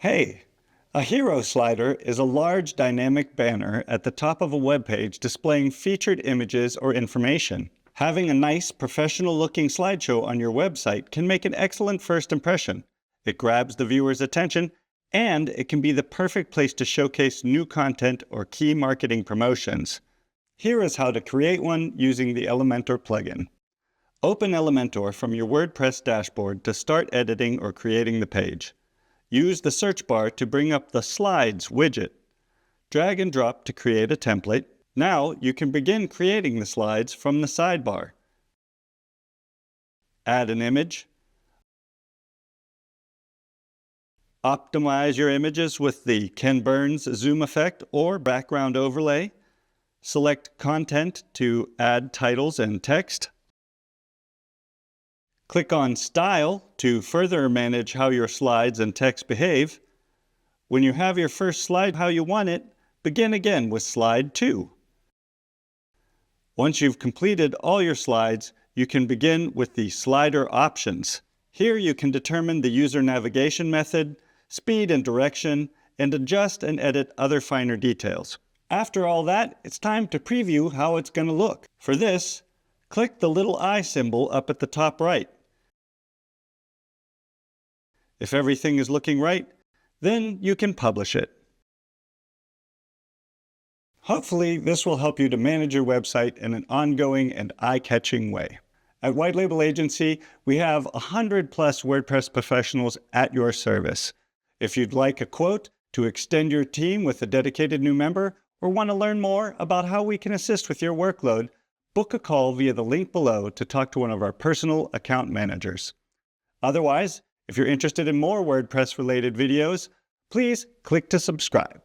Hey, a hero slider is a large dynamic banner at the top of a web page displaying featured images or information. Having a nice, professional-looking slideshow on your website can make an excellent first impression. It grabs the viewer's attention, and it can be the perfect place to showcase new content or key marketing promotions. Here is how to create one using the Elementor plugin. Open Elementor from your WordPress dashboard to start editing or creating the page. Use the search bar to bring up the Slides widget. Drag and drop to create a template. Now you can begin creating the slides from the sidebar. Add an image. Optimize your images with the Ken Burns zoom effect or background overlay. Select Content to add titles and text. Click on Style to further manage how your slides and text behave. When you have your first slide how you want it, begin again with Slide 2. Once you've completed all your slides, you can begin with the slider options. Here you can determine the user navigation method, speed and direction, and adjust and edit other finer details. After all that, it's time to preview how it's going to look. For this, click the little eye symbol up at the top right. If everything is looking right, then you can publish it. Hopefully, this will help you to manage your website in an ongoing and eye-catching way. At White Label Agency, we have 100+ WordPress professionals at your service. If you'd like a quote to extend your team with a dedicated new member, or want to learn more about how we can assist with your workload, book a call via the link below to talk to one of our personal account managers. Otherwise, if you're interested in more WordPress-related videos, please click to subscribe.